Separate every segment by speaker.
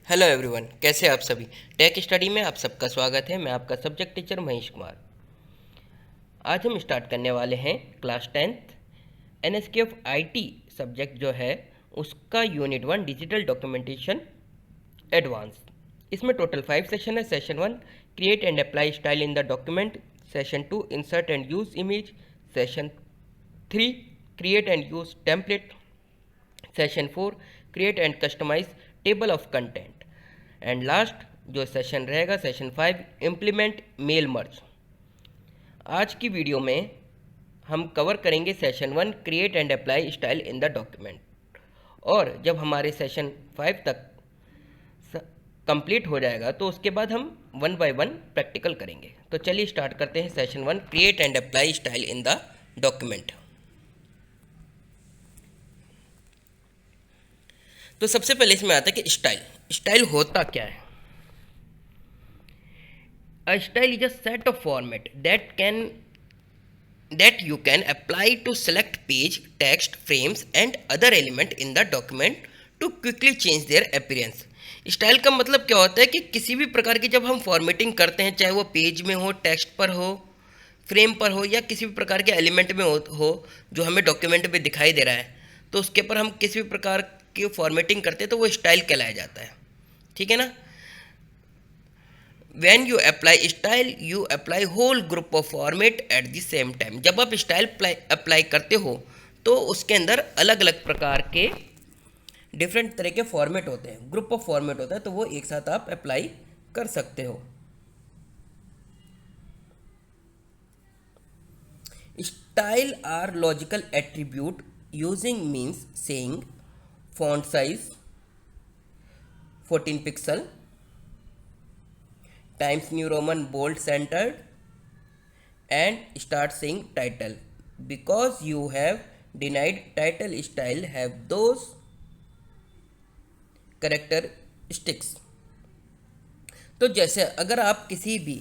Speaker 1: Hello everyone, कैसे हैं आप सभी। टेक स्टडी में आप सबका स्वागत है। मैं आपका सब्जेक्ट टीचर महेश कुमार। आज हम स्टार्ट करने वाले हैं class 10th NSQF IT subject जो है उसका यूनिट 1 डिजिटल डॉक्यूमेंटेशन एडवांस। इसमें टोटल 5 सेशन है। Session 1 create and apply style in the document, session 2 insert and use image, session 3 create and use template, session 4 create and customise table of content, and last जो session रहेगा session 5 implement mail merge. आज की video में हम cover करेंगे session 1 create and apply style in the document, और जब हमारे सेशन 5 तक कंप्लीट हो जाएगा तो उसके बाद हम 1 बाय 1 प्रैक्टिकल करेंगे। तो चलिए स्टार्ट करते हैं session 1 create and apply style in the document. तो सबसे पहले इसमें आता है कि स्टाइल। स्टाइल होता क्या है? A style is a set of format that you can apply to select page, text, frames and other element in the document to quickly change their appearance. Style का मतलब क्या होता है कि किसी भी प्रकार की जब हम फॉर्मेटिंग करते हैं, चाहे वो पेज में हो, टेक्स्ट पर हो, फ्रेम पर हो या किसी भी प्रकार के एलिमेंट में हो जो हमें डॉक्यूमेंट में दिखाई दे रहा है, तो उसके ऊपर हम किसी भी प्रकार की फॉर्मेटिंग करते हैं तो वो स्टाइल कहलाया जाता है। ठीक है ना। When you apply style, you apply whole group of format at the same time. जब आप स्टाइल अप्लाई करते हो तो उसके अंदर अलग अलग प्रकार के डिफरेंट तरह के फॉर्मेट होते हैं, ग्रुप ऑफ फॉर्मेट होता है, तो वो एक साथ आप अप्लाई कर सकते हो। Style are logical attribute using means saying font size 14 pixel, Times New Roman bold centered, and start saying title because you have denied title style have those characteristics। तो जैसे अगर आप किसी भी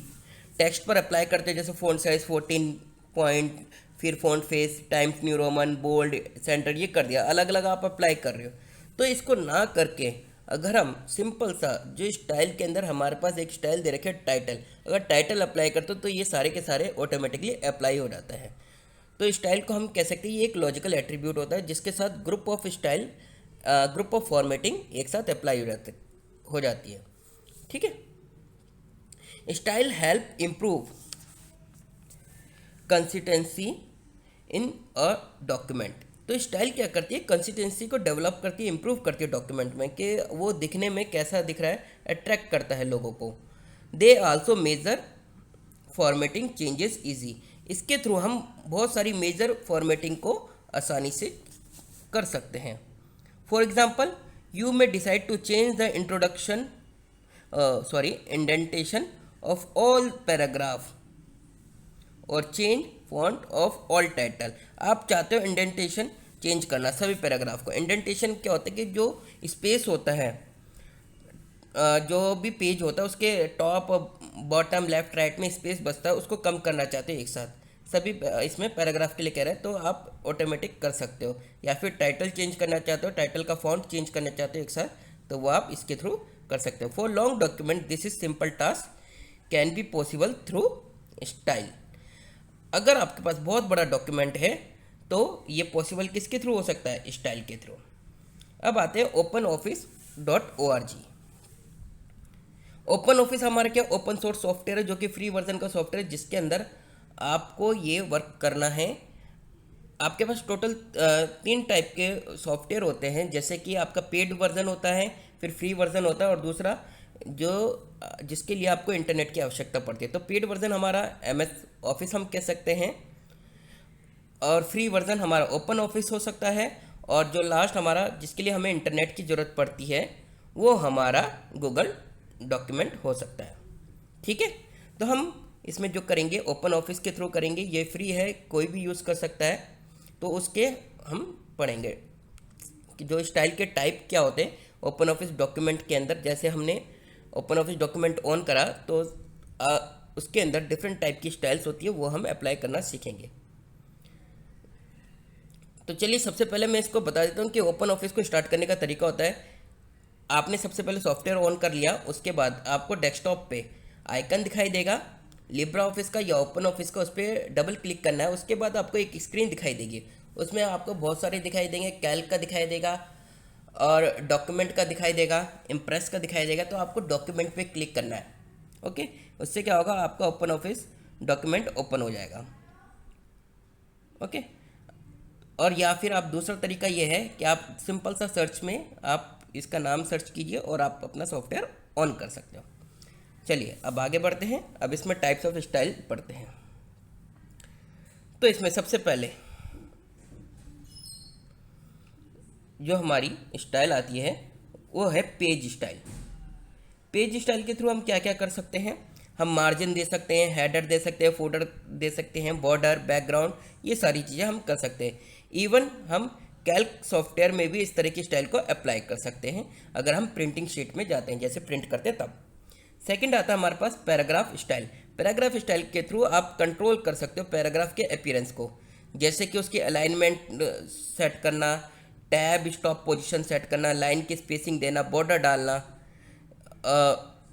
Speaker 1: टेक्स्ट पर अप्लाई करते हैं, जैसे फ़ॉन्ट साइज 14 पॉइंट, फिर font face, Times New Roman, bold, centre, ये कर दिया, अलग अलग आप अप्लाई कर रहे हो, तो इसको ना करके अगर हम सिंपल सा जो स्टाइल के अंदर हमारे पास एक स्टाइल दे रखे टाइटल, अगर टाइटल अप्लाई करते हो तो ये सारे के सारे ऑटोमेटिकली अप्लाई हो जाता है। तो स्टाइल को हम कह सकते हैं ये एक लॉजिकल एट्रीब्यूट होता है जिसके साथ group of style, group of formatting एक साथ अप्लाई हो जाती है। ठीक है। Style help improve consistency in a document. तो स्टाइल क्या करती है? कंसिस्टेंसी को डेवलप करती है, इंप्रूव करती है डॉक्यूमेंट में, कि वो दिखने में कैसा दिख रहा है, अट्रैक्ट करता है लोगों को। They also major formatting changes easy. इसके थ्रू हम बहुत सारी मेजर फॉर्मेटिंग को आसानी से कर सकते हैं। For example, you may decide to change the introduction indentation of all paragraph और change font of all title. आप चाहते हो इंडेंटेशन चेंज करना सभी पैराग्राफ को। इंडेंटेशन क्या होता है कि जो स्पेस होता है, जो भी पेज होता है उसके टॉप, बॉटम, लेफ्ट, राइट में स्पेस बचता है, उसको कम करना चाहते हो एक साथ सभी इसमें पैराग्राफ के लिए कह रहे हैं, तो आप ऑटोमेटिक कर सकते हो। या फिर टाइटल चेंज करना चाहते हो, टाइटल का फॉन्ट चेंज करना चाहते हो एक साथ, तो वो आप इसके थ्रू कर सकते हो। For long document this is simple task can be possible through style. अगर आपके पास बहुत बड़ा डॉक्यूमेंट है तो ये पॉसिबल किसके थ्रू हो सकता है? स्टाइल के थ्रू। अब आते हैं OpenOffice.org। ओपन ऑफिस हमारा क्या ओपन सोर्स सॉफ्टवेयर है, जो कि फ्री वर्जन का सॉफ्टवेयर है, जिसके अंदर आपको ये वर्क करना है। आपके पास टोटल 3 टाइप के सॉफ्टवेयर होते हैं, जैसे कि आपका पेड वर्जन होता है, फिर फ्री वर्जन होता है, और दूसरा जो जिसके लिए आपको इंटरनेट की आवश्यकता पड़ती है। तो पेड वर्जन हमारा MS ऑफिस हम कह सकते हैं, और फ्री वर्जन हमारा ओपन ऑफिस हो सकता है, और जो लास्ट हमारा जिसके लिए हमें इंटरनेट की ज़रूरत पड़ती है वो हमारा गूगल डॉक्यूमेंट हो सकता है। ठीक है। तो हम इसमें जो करेंगे ओपन ऑफिस के थ्रू करेंगे, ये फ्री है, कोई भी यूज़ कर सकता है, तो उसके हम पढ़ेंगे कि जो स्टाइल के टाइप क्या होते हैं ओपन ऑफिस डॉक्यूमेंट के अंदर। जैसे हमने ओपन ऑफिस डॉक्यूमेंट ऑन करा तो उसके अंदर डिफरेंट टाइप की स्टाइल्स होती है, वो हम अप्लाई करना सीखेंगे। तो चलिए सबसे पहले मैं इसको बता देता हूँ कि ओपन ऑफिस को स्टार्ट करने का तरीका होता है। आपने सबसे पहले सॉफ्टवेयर ऑन कर लिया, उसके बाद आपको डेस्कटॉप पे आइकन दिखाई देगा लिब्रा ऑफिस का या ओपन ऑफिस का, उस पर डबल क्लिक करना है। उसके बाद आपको एक स्क्रीन दिखाई देगी, उसमें आपको बहुत सारे दिखाई देंगे, कैल्क का दिखाई देगा और डॉक्यूमेंट का दिखाई देगा, इम्प्रेस का दिखाई देगा। तो आपको डॉक्यूमेंट पे क्लिक करना है। ओके, उससे क्या होगा, आपका ओपन ऑफिस डॉक्यूमेंट ओपन हो जाएगा। ओके, और या फिर आप दूसरा तरीका ये है कि आप सिंपल सा सर्च में आप इसका नाम सर्च कीजिए और आप अपना सॉफ्टवेयर ऑन कर सकते हो। चलिए अब आगे बढ़ते हैं। अब इसमें टाइप्स ऑफ स्टाइल पढ़ते हैं। तो इसमें सबसे पहले जो हमारी स्टाइल आती है वो है पेज स्टाइल। पेज स्टाइल के थ्रू हम क्या क्या कर सकते हैं, हम मार्जिन दे सकते हैं, हेडर दे सकते हैं, फोल्डर दे सकते हैं, बॉर्डर, बैकग्राउंड, ये सारी चीज़ें हम कर सकते हैं। इवन हम कैल्क सॉफ्टवेयर में भी इस तरह की स्टाइल को अप्लाई कर सकते हैं अगर हम प्रिंटिंग शीट में जाते हैं, जैसे प्रिंट करते हैं तब। सेकंड आता है हमारे पास पैराग्राफ स्टाइल। पैराग्राफ स्टाइल के थ्रू आप कंट्रोल कर सकते हो पैराग्राफ के अपीयरेंस को, जैसे कि उसकी अलाइनमेंट सेट करना, टैब स्टॉप पोजीशन सेट करना, लाइन की स्पेसिंग देना, बॉर्डर डालना,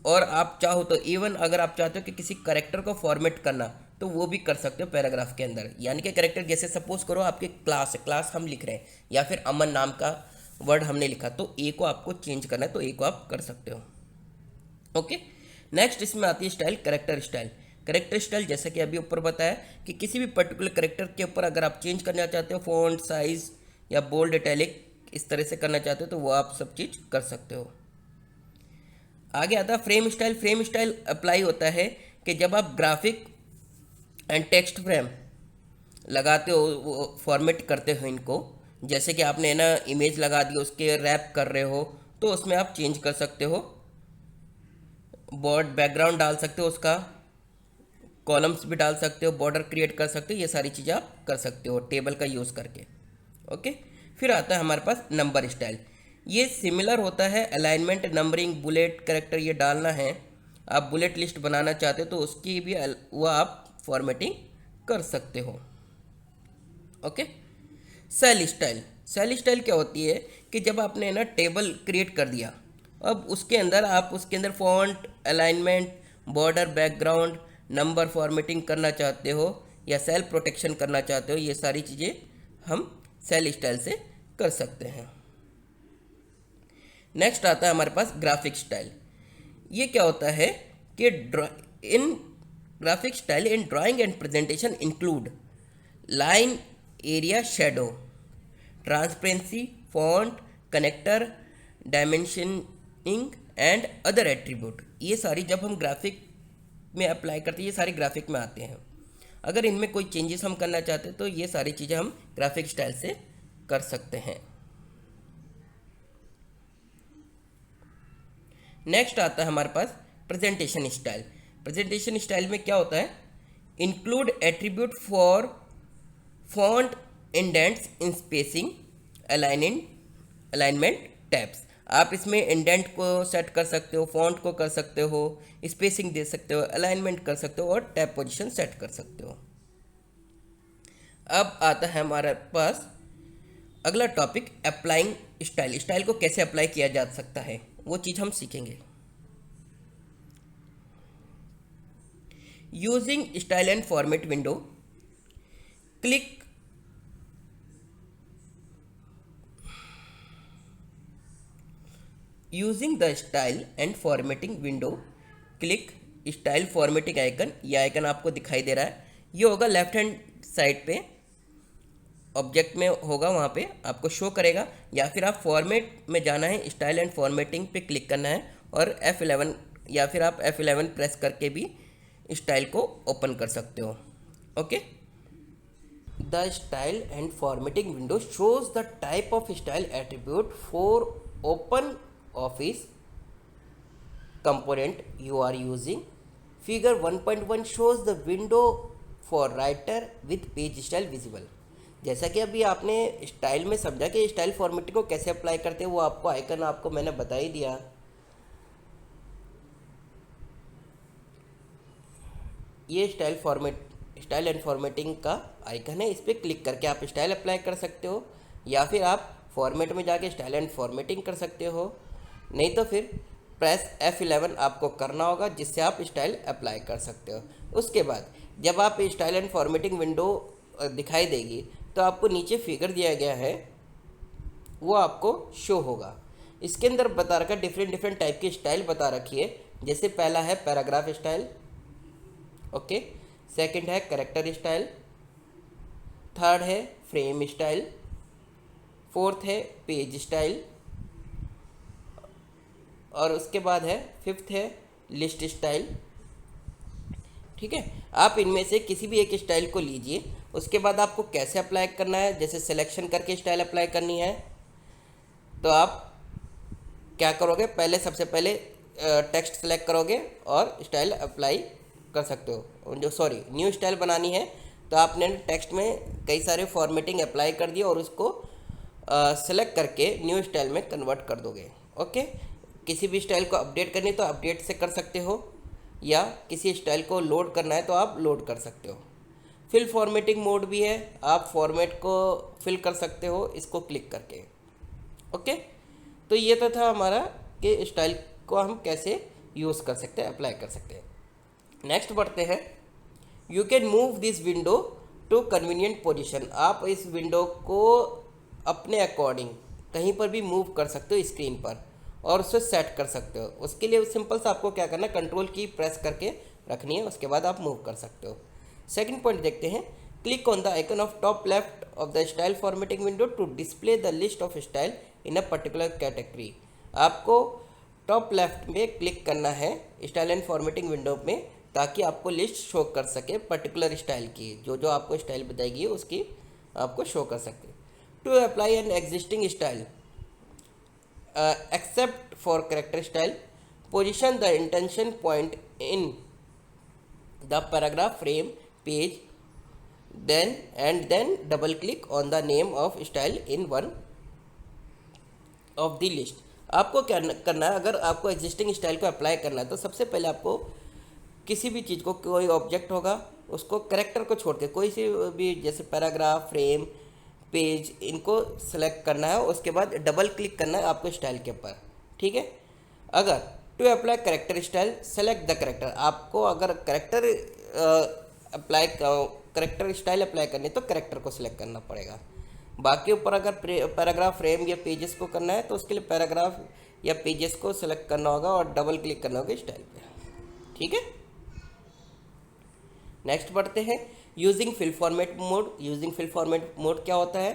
Speaker 1: और आप चाहो तो इवन अगर आप चाहते हो कि किसी करेक्टर को फॉर्मेट करना तो वो भी कर सकते हो पैराग्राफ के अंदर। यानी कि करेक्टर जैसे सपोज करो आपके क्लास है, क्लास हम लिख रहे हैं या फिर अमन नाम का वर्ड हमने लिखा, तो ए को आपको चेंज करना है तो ए को आप कर सकते हो। ओके, नेक्स्ट इसमें आती है style character style. Character style जैसे कि अभी ऊपर बताया कि किसी भी पर्टिकुलर करेक्टर के ऊपर अगर आप चेंज करना चाहते हो, फ़ॉन्ट साइज या बोल्ड, इटैलिक इस तरह से करना चाहते हो तो वो आप सब चीज़ कर सकते हो। आगे आता है frame style. Frame style apply होता है कि जब आप ग्राफिक एंड टेक्स्ट फ्रेम लगाते हो, वो फॉर्मेट करते हो इनको, जैसे कि आपने ना इमेज लगा दी, उसके रैप कर रहे हो, तो उसमें आप चेंज कर सकते हो, बोर्ड बैकग्राउंड डाल सकते हो, उसका कॉलम्स भी डाल सकते हो, बॉर्डर क्रिएट कर सकते हो, ये सारी चीज़ें आप कर सकते हो टेबल का यूज़ करके। ओके, फिर आता है हमारे पास नंबर स्टाइल। ये सिमिलर होता है अलाइनमेंट, नंबरिंग, बुलेट, कैरेक्टर ये डालना है। आप बुलेट लिस्ट बनाना चाहते हो तो उसकी भी वो आप फॉर्मेटिंग कर सकते हो। Okay, cell style. Cell style क्या होती है कि जब आपने ना टेबल क्रिएट कर दिया, अब उसके अंदर आप उसके अंदर font, alignment, border, background, number formatting करना चाहते हो या सेल प्रोटेक्शन करना चाहते हो, ये सारी चीज़ें हम सेल स्टाइल से कर सकते हैं। नेक्स्ट आता है हमारे पास ग्राफिक स्टाइल। ये क्या होता है कि in graphic style in drawing and presentation include line, area, shadow, transparency, font, connector, dimensioning and other attribute. ये सारी जब हम ग्राफिक में अप्लाई करते हैं, ये सारी ग्राफिक में आते हैं। अगर इनमें कोई चेंजेस हम करना चाहते हैं तो ये सारी चीज़ें हम ग्राफिक स्टाइल से कर सकते हैं। नेक्स्ट आता है हमारे पास प्रेजेंटेशन स्टाइल। प्रेजेंटेशन स्टाइल में क्या होता है, include attribute for font, indents in spacing, alignment, tabs. आप इसमें इंडेंट को सेट कर सकते हो, फॉन्ट को कर सकते हो, स्पेसिंग दे सकते हो, अलाइनमेंट कर सकते हो और टैब पोजीशन सेट कर सकते हो। अब आता है हमारे पास अगला टॉपिक, अप्लाइंग स्टाइल। स्टाइल को कैसे अप्लाई किया जा सकता है वो चीज़ हम सीखेंगे। Using style and format window, click using the style and formatting window, click style formatting icon. ये आइकन आपको दिखाई दे रहा है, ये होगा लेफ्ट हैंड साइड पे, ऑब्जेक्ट में होगा, वहाँ पे आपको शो करेगा। या फिर आप फॉर्मेट में जाना है, स्टाइल एंड फॉर्मेटिंग पे क्लिक करना है और F11 या फिर आप F11 प्रेस करके भी स्टाइल को ओपन कर सकते हो। Okay, the style and formatting window shows the type of style attribute for open office component you are using. Figure 1.1 shows the window for writer with page style visible. जैसा कि अभी आपने style में समझा कि स्टाइल फॉर्मेटिंग को कैसे apply करते हैं, वो आपको आइकन आपको मैंने बता ही दिया। ये स्टाइल एंड फॉर्मेटिंग का आइकन है, इस पर क्लिक करके आप स्टाइल अप्लाई कर सकते हो या फिर आप फॉर्मेट में जाके स्टाइल एंड फॉर्मेटिंग कर सकते हो नहीं तो फिर प्रेस F11 आपको करना होगा, जिससे आप स्टाइल अप्लाई कर सकते हो। उसके बाद जब आप स्टाइल एंड फॉर्मेटिंग विंडो दिखाई देगी तो आपको नीचे फिगर दिया गया है वो आपको शो होगा। इसके अंदर बता रखा है डिफरेंट डिफरेंट टाइप की स्टाइल बता रखी है। जैसे पहला है पैराग्राफ स्टाइल, ओके, सेकंड है कैरेक्टर स्टाइल, थर्ड है फ्रेम स्टाइल, फोर्थ है पेज स्टाइल, और उसके बाद है फिफ्थ है लिस्ट स्टाइल। ठीक है, आप इनमें से किसी भी एक स्टाइल को लीजिए। उसके बाद आपको कैसे अप्लाई करना है, जैसे सिलेक्शन करके स्टाइल अप्लाई करनी है तो आप क्या करोगे, पहले सबसे पहले टेक्स्ट सेलेक्ट करोगे और स्टाइल अप्लाई कर सकते हो। जो न्यू स्टाइल बनानी है तो आपने टेक्स्ट में कई सारे फॉर्मेटिंग अप्लाई कर दिए और उसको सेलेक्ट करके न्यू स्टाइल में कन्वर्ट कर दोगे। ओके, किसी भी स्टाइल को अपडेट करनी तो अपडेट से कर सकते हो, या किसी स्टाइल को लोड करना है तो आप लोड कर सकते हो। फिल फॉर्मेटिंग मोड भी है, आप फॉर्मेट को फिल कर सकते हो इसको क्लिक करके। ओके, तो ये तो था हमारा कि स्टाइल को हम कैसे यूज़ कर सकते हैं, अप्लाई कर सकते हैं। नेक्स्ट बढ़ते हैं, you can move this window to convenient position. आप इस विंडो को अपने अकॉर्डिंग कहीं पर भी मूव कर सकते हो स्क्रीन पर और उसे सेट कर सकते हो। उसके लिए सिंपल सा आपको क्या करना है, कंट्रोल की प्रेस करके रखनी है, उसके बाद आप मूव कर सकते हो। सेकंड पॉइंट देखते हैं, click on the icon of top left of the style formatting window to display the list of style in a particular category. आपको टॉप लेफ्ट में क्लिक करना है स्टाइल एंड फॉर्मेटिंग विंडो में, ताकि आपको list show कर सके particular style की, जो जो आपको स्टाइल बताएगी उसकी आपको शो कर सके। To apply an existing style except for character style, position the intention point in the paragraph, frame, page, then double click on the name of style in one of the list। आपको क्या करना है, अगर आपको existing style को apply करना है तो सबसे पहले आपको किसी भी चीज़ को, कोई ऑब्जेक्ट होगा उसको करेक्टर को छोड़ के कोई सी भी, जैसे पैराग्राफ, फ्रेम, पेज, इनको सेलेक्ट करना है। उसके बाद डबल क्लिक करना है आपको स्टाइल के ऊपर। ठीक है, अगर to apply character style select the character, आपको अगर करेक्टर स्टाइल अप्लाई करनी है तो करेक्टर को सिलेक्ट करना पड़ेगा। बाकी ऊपर अगर पैराग्राफ, फ्रेम या पेजेस को करना है तो उसके लिए पैराग्राफ या पेजेस को सिलेक्ट करना होगा और डबल क्लिक करना होगा स्टाइल पे। ठीक है, नेक्स्ट बढ़ते हैं, using fill format mode. Using fill format mode क्या होता है?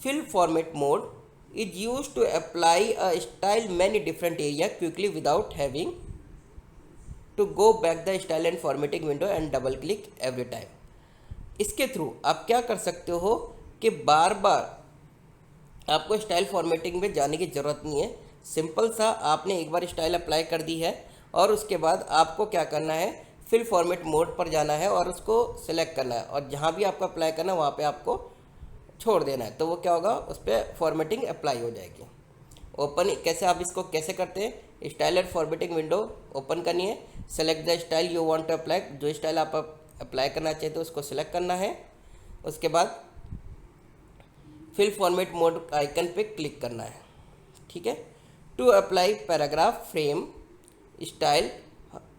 Speaker 1: Fill format mode is used to apply a style many different area quickly without having to go back the style and formatting window and double click every time। इसके through आप क्या कर सकते हो कि बार बार आपको स्टाइल फॉर्मेटिंग में जाने की ज़रूरत नहीं है। सिंपल सा आपने एक बार स्टाइल अप्लाई कर दी है और उसके बाद आपको क्या करना है, फिल फॉर्मेट मोड पर जाना है और उसको सिलेक्ट करना है और जहाँ भी आपको अप्लाई करना है वहाँ पे आपको छोड़ देना है, तो वो क्या होगा, उस पर फॉर्मेटिंग अप्लाई हो जाएगी। ओपन कैसे, आप इसको कैसे करते हैं, style and formatting window open करनी है, select the style you want to apply, जो स्टाइल आप अप्लाई करना चाहते हो उसको सिलेक्ट करना है। उसके बाद फिल फॉर्मेट मोड आइकन पे क्लिक करना है। ठीक है, to apply paragraph, frame, style,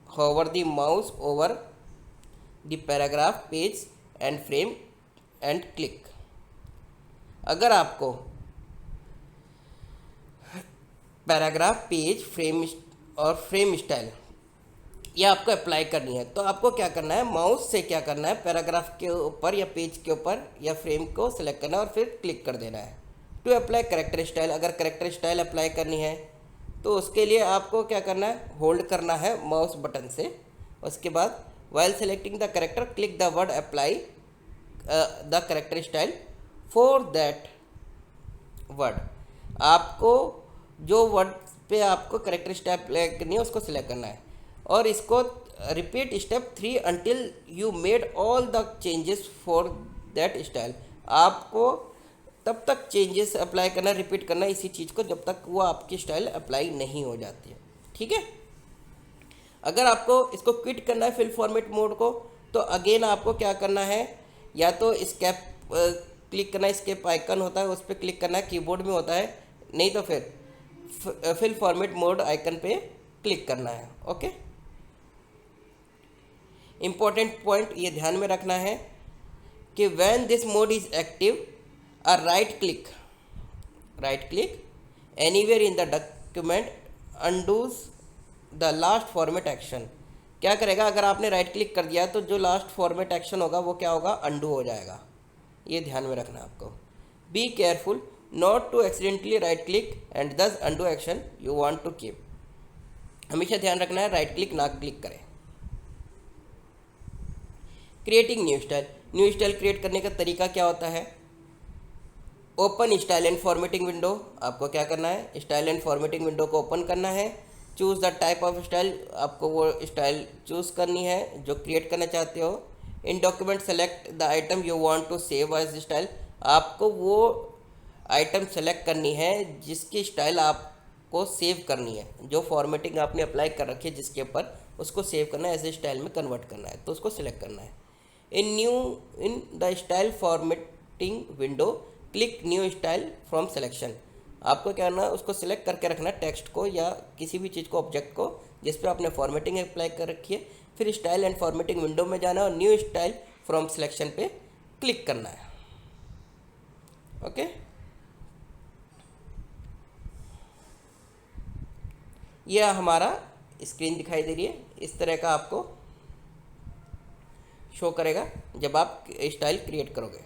Speaker 1: hover the mouse over the paragraph, page and frame and click। अगर आपको पैराग्राफ, पेज, फ्रेम और फ्रेम स्टाइल ये आपको अप्लाई करनी है तो आपको क्या करना है, माउस से क्या करना है, पैराग्राफ के ऊपर या पेज के ऊपर या फ्रेम को सिलेक्ट करना है और फिर क्लिक कर देना है। टू अप्लाई करेक्टर स्टाइल, अगर करेक्टर स्टाइल अप्लाई करनी है तो उसके लिए आपको क्या करना है, होल्ड करना है माउस बटन से। उसके बाद while selecting the character click the word apply the character style for that word. आपको जो वर्ड पे आपको करेक्टर स्टाइल अप्लाई करनी है उसको सिलेक्ट करना है और इसको repeat step 3 until you made all the changes for that style. आपको तब तक चेंजेस अप्लाई करना, रिपीट करना इसी चीज़ को जब तक वो आपकी स्टाइल अप्लाई नहीं हो जाती है। ठीक है, अगर आपको इसको क्विट करना है फिल फॉर्मेट मोड को तो अगेन आपको क्या करना है, या तो स्केप क्लिक करना है, स्केप आइकन होता है उस पर क्लिक करना है, कीबोर्ड में होता है, नहीं तो फिर फिल फॉर्मेट मोड आइकन पे क्लिक करना है। ओके, इम्पोर्टेंट पॉइंट ये ध्यान में रखना है कि when this mode is active, a right click anywhere in the document undoes the last format action. क्या करेगा, अगर आपने राइट क्लिक कर दिया तो जो लास्ट फॉर्मेट एक्शन होगा वो क्या होगा, अंडू हो जाएगा। ये ध्यान में रखना है आपको। Be careful not to accidentally right click and thus undo action you want to keep. हमेशा ध्यान रखना है राइट क्लिक ना क्लिक करें। क्रिएटिंग न्यू स्टाइल क्रिएट करने का तरीका क्या होता है। Open style and formatting window. आपको क्या करना है, स्टाइल एंड फॉर्मेटिंग विंडो को ओपन करना है। Choose the type of style, आपको वो स्टाइल चूज़ करनी है जो क्रिएट करना चाहते हो। In document select the item you want to save as style. आपको वो आइटम सेलेक्ट करनी है जिसकी स्टाइल आपको सेव करनी है, जो फॉर्मेटिंग आपने अप्लाई कर रखी है जिसके ऊपर, उसको सेव करना है, ऐसे स्टाइल में कन्वर्ट करना है, तो उसको सिलेक्ट करना है। In the style formatting window click new style from selection. आपको क्या करना है, उसको सिलेक्ट करके रखना टेक्स्ट को या किसी भी चीज़ को, ऑब्जेक्ट को जिस पे आपने फॉर्मेटिंग अप्लाई कर रखी है। फिर स्टाइल एंड फॉर्मेटिंग विंडो में जाना और न्यू स्टाइल फ्रॉम सिलेक्शन पे क्लिक करना है। ओके, यह हमारा स्क्रीन दिखाई दे रही है, इस तरह का आपको शो करेगा जब आप स्टाइल क्रिएट करोगे।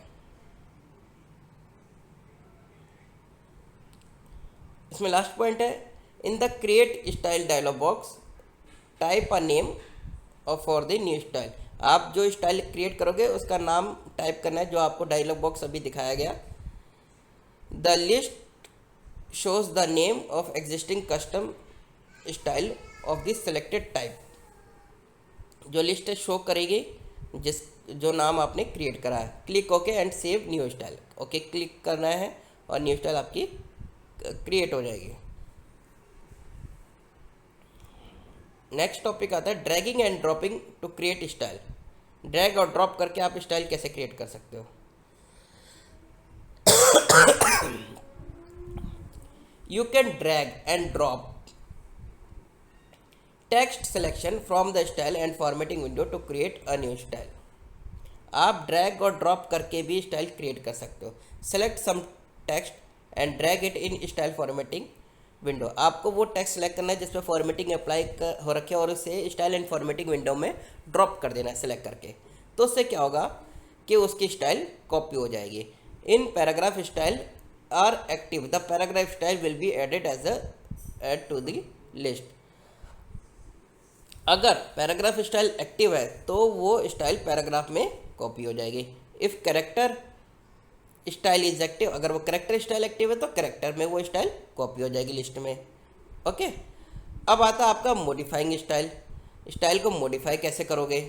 Speaker 1: इसमें लास्ट पॉइंट है, in the create style dialog box type a name और फॉर द न्यू स्टाइल। आप जो स्टाइल क्रिएट करोगे उसका नाम टाइप करना है जो आपको डायलॉग बॉक्स अभी दिखाया गया। The list shows the name of existing custom style of this selected type. जो लिस्ट शो करेगी जो नाम आपने क्रिएट करा है। Click okay and save new style. Okay click करना है और न्यू स्टाइल आपकी क्रिएट हो जाएगी। नेक्स्ट टॉपिक आता है dragging and dropping to create style. Drag और ड्रॉप करके आप स्टाइल कैसे क्रिएट कर सकते हो। You can drag and drop text selection from the style and formatting window to create a new style. आप ड्रैग और ड्रॉप करके भी स्टाइल क्रिएट कर सकते हो। Select some text and drag it in style formatting window. आपको वो text select करना है जिसमें फॉर्मेटिंग अप्लाई हो रखे और उसे स्टाइल एंड फॉर्मेटिंग विंडो में ड्रॉप कर देना है सेलेक्ट करके। तो उससे क्या होगा कि उसकी स्टाइल कॉपी हो जाएगी। In paragraph style are active, the paragraph style will be added as add to the list. अगर पैराग्राफ स्टाइल एक्टिव है तो वो स्टाइल पैराग्राफ में कॉपी हो जाएगी। If character style is active, अगर वो करेक्टर स्टाइल एक्टिव है तो करेक्टर में वो स्टाइल कॉपी हो जाएगी लिस्ट में। ओके, अब आता है आपका मॉडिफाइंग स्टाइल। स्टाइल को मॉडिफाई कैसे करोगे।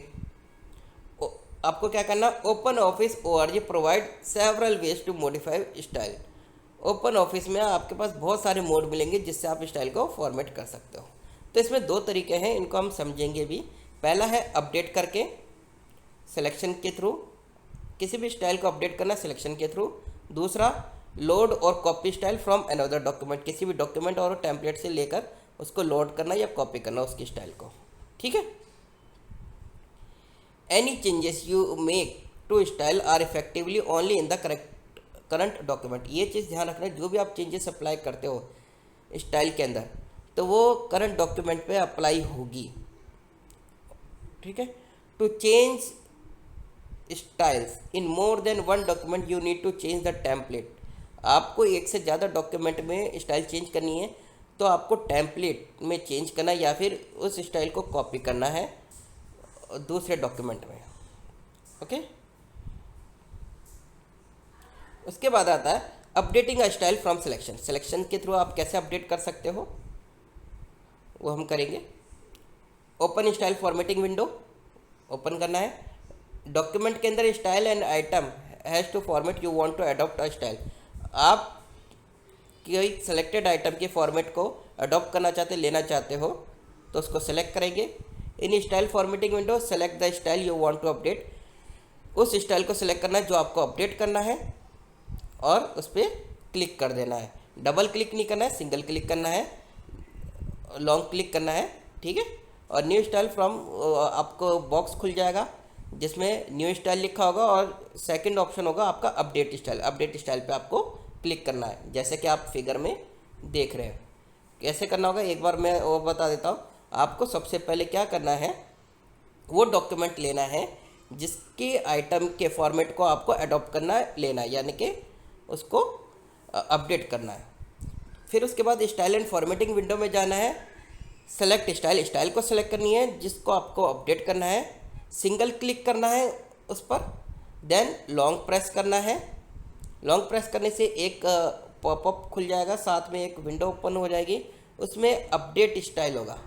Speaker 1: आपको क्या करना, open office ORG provide several ways to modify style. Open office में आपके पास बहुत सारे मोड मिलेंगे जिससे आप स्टाइल को फॉर्मेट कर सकते हो। तो इसमें दो तरीके हैं, इनको हम समझेंगे भी। पहला है अपडेट करके, सिलेक्शन के थ्रू किसी भी स्टाइल को अपडेट करना सिलेक्शन के थ्रू। दूसरा लोड और copy style from another document, किसी भी डॉक्यूमेंट और टेम्पलेट से लेकर उसको लोड करना या कॉपी करना उसकी स्टाइल को। ठीक है, any changes you make to style are effectively only in the current document. ये चीज़ ध्यान रखना, जो भी आप चेंजेस अप्लाई करते हो स्टाइल के अंदर तो वो करंट डॉक्यूमेंट पे अप्लाई होगी। ठीक है, to change styles in more than one document you need to change the template. आपको एक से ज़्यादा डॉक्यूमेंट में स्टाइल चेंज करनी है तो आपको टेम्पलेट में चेंज करना या फिर उस स्टाइल को कॉपी करना है दूसरे डॉक्यूमेंट में। ओके, उसके बाद आता है updating a style from selection. Selection के थ्रू आप कैसे अपडेट कर सकते हो वो हम करेंगे। Open style formatting window open करना है। डॉक्यूमेंट के अंदर style and item has to format you want to adopt a style. आप कोई सेलेक्टेड आइटम के फॉर्मेट को अडॉप्ट करना चाहते, लेना चाहते हो तो उसको सेलेक्ट करेंगे। In style formatting window select the style you want to update. उस स्टाइल को सेलेक्ट करना है जो आपको अपडेट करना है और उस पर क्लिक कर देना है। डबल क्लिक नहीं करना है, सिंगल क्लिक करना है, लॉन्ग क्लिक करना है, ठीक है। और न्यू स्टाइल फ्रॉम आपको बॉक्स खुल जाएगा जिसमें न्यू स्टाइल लिखा होगा और सेकंड ऑप्शन होगा आपका अपडेट स्टाइल। अपडेट स्टाइल पे आपको क्लिक करना है, जैसे कि आप फिगर में देख रहे हैं। कैसे करना होगा एक बार मैं वो बता देता हूँ आपको। सबसे पहले क्या करना है, वो डॉक्यूमेंट लेना है जिसके आइटम के फॉर्मेट को आपको अडॉप्ट करना है, लेना है, यानी कि उसको अपडेट करना है। फिर उसके बाद स्टाइल एंड फॉर्मेटिंग विंडो में जाना है, सेलेक्ट स्टाइल, स्टाइल को सेलेक्ट करनी है जिसको आपको अपडेट करना है, सिंगल क्लिक करना है उस पर, देन लॉन्ग प्रेस करना है। लॉन्ग प्रेस करने से एक पॉपअप खुल जाएगा, साथ में एक विंडो ओपन हो जाएगी, उसमें अपडेट स्टाइल होगा,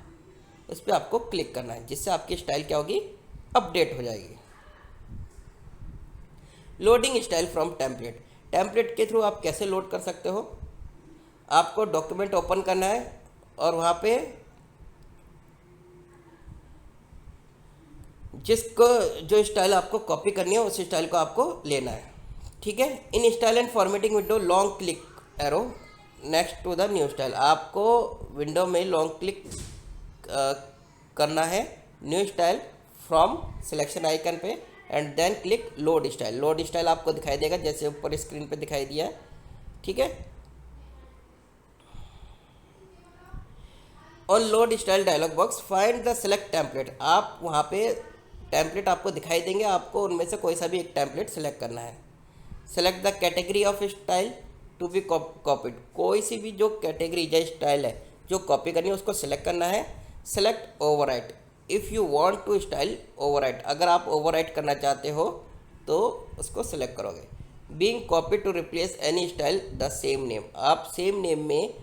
Speaker 1: उस पर आपको क्लिक करना है जिससे आपकी स्टाइल क्या होगी, अपडेट हो जाएगी। Loading style from template, template के थ्रू आप कैसे लोड कर सकते हो, आपको डॉक्यूमेंट ओपन करना है और वहाँ पे जिसको जो स्टाइल आपको कॉपी करनी है उस स्टाइल को आपको लेना है, ठीक है। In style and formatting window long click arrow next to the new style, आपको विंडो में लॉन्ग क्लिक करना है new style from selection icon पे and then click load style. Load style आपको दिखाई देगा जैसे ऊपर स्क्रीन पे दिखाई दिया है, ठीक है। On load style dialog box find the select template, आप वहाँ पे टेम्पलेट आपको दिखाई देंगे, आपको उनमें से कोई सा भी एक टेम्पलेट सेलेक्ट करना है। Select the category of style to be copied, कोई सी भी जो कैटेगरी या स्टाइल है जो कॉपी करनी है उसको सिलेक्ट करना है। Select overwrite if you want to style overwrite, अगर आप ओवरराइट करना चाहते हो तो उसको सिलेक्ट करोगे। Being copy to replace any style the same name, आप सेम नेम में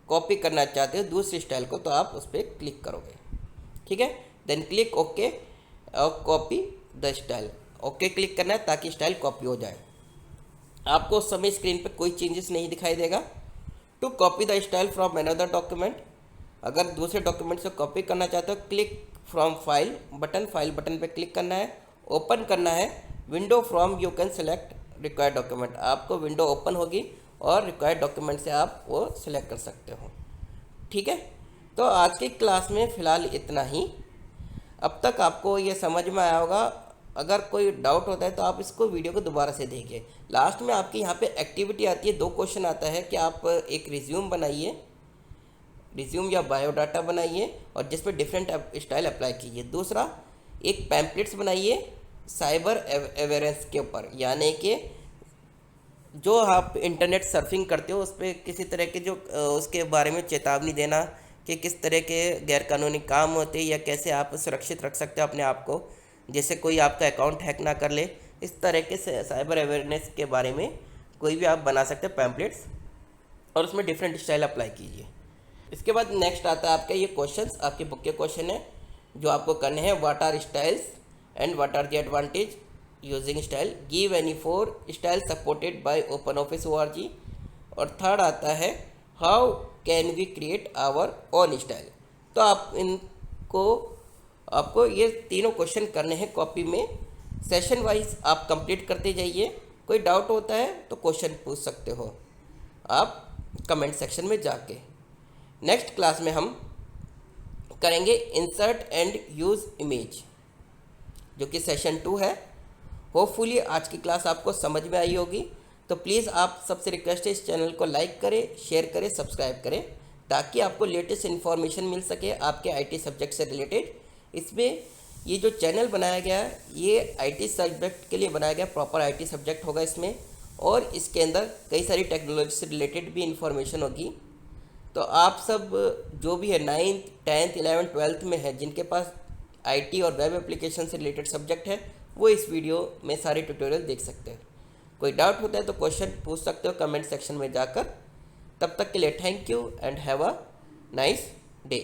Speaker 1: कॉपी करना चाहते हो दूसरी स्टाइल को तो आप उस पर क्लिक करोगे, ठीक है। देन क्लिक ओके और copy the style, okay click करना है ताकि स्टाइल कॉपी हो जाए। आपको उस समय स्क्रीन पे कोई चेंजेस नहीं दिखाई देगा। To copy the style from another document, अगर दूसरे डॉक्यूमेंट से कॉपी करना चाहते हो क्लिक फ्रॉम फाइल बटन पे क्लिक करना है, ओपन करना है window from you can select required document, आपको विंडो ओपन होगी और रिक्वायर्ड डॉक्यूमेंट से आप वो सिलेक्ट कर सकते हो, ठीक है। तो आज की क्लास में फ़िलहाल इतना ही। अब तक आपको ये समझ में आया होगा, अगर कोई डाउट होता है तो आप इसको वीडियो को दोबारा से देखिए। लास्ट में आपकी यहाँ पे एक्टिविटी आती है, 2 क्वेश्चन आता है कि आप एक रिज्यूम बनाइए, रिज्यूम या बायोडाटा बनाइए और जिस पर डिफरेंट स्टाइल अप्लाई कीजिए। दूसरा एक पैम्पलेट्स बनाइए साइबर अवेयरेंस के ऊपर, यानी कि जो आप इंटरनेट सर्फिंग करते हो उस पर किसी तरह के जो उसके बारे में चेतावनी देना कि किस तरह के गैरकानूनी काम होते हैं या कैसे आप सुरक्षित रख सकते हो अपने आप को, जैसे कोई आपका अकाउंट हैक ना कर ले, इस तरह के साइबर अवेयरनेस के बारे में कोई भी आप बना सकते हैं पैम्पलेट्स और उसमें डिफरेंट स्टाइल अप्लाई कीजिए। इसके बाद नेक्स्ट आता है आपका ये क्वेश्चंस, आपके बुक के क्वेश्चन है जो आपको करने हैं। What are styles and what are the advantage using style, give any 4 style supported by open office ORG। और थर्ड आता है how can we create our own style. तो आप इनको आपको ये तीनों क्वेश्चन करने हैं कॉपी में, सेशन वाइज आप कंप्लीट करते जाइए। कोई डाउट होता है तो क्वेश्चन पूछ सकते हो आप कमेंट सेक्शन में जाके। नेक्स्ट क्लास में हम करेंगे इंसर्ट एंड यूज़ इमेज, जो कि सेशन 2 है। होपफुली आज की क्लास आपको समझ में आई होगी, तो प्लीज़ आप सबसे रिक्वेस्ट है इस चैनल को लाइक करें, शेयर करें, सब्सक्राइब करें ताकि आपको लेटेस्ट इन्फॉर्मेशन मिल सके आपके IT सब्जेक्ट से रिलेटेड। इसमें ये जो चैनल बनाया गया है ये IT सब्जेक्ट के लिए बनाया गया, प्रॉपर IT सब्जेक्ट होगा इसमें, और इसके अंदर कई सारी टेक्नोलॉजी से रिलेटेड भी इन्फॉर्मेशन होगी। तो आप सब जो भी है 9th 10th 11th 12th में है, जिनके पास IT और वेब एप्लीकेशन से रिलेटेड सब्जेक्ट है, वो इस वीडियो में सारे ट्यूटोरियल देख सकते हैं। कोई डाउट होता है तो क्वेश्चन पूछ सकते हो कमेंट सेक्शन में जाकर। तब तक के लिए thank you and have a nice day.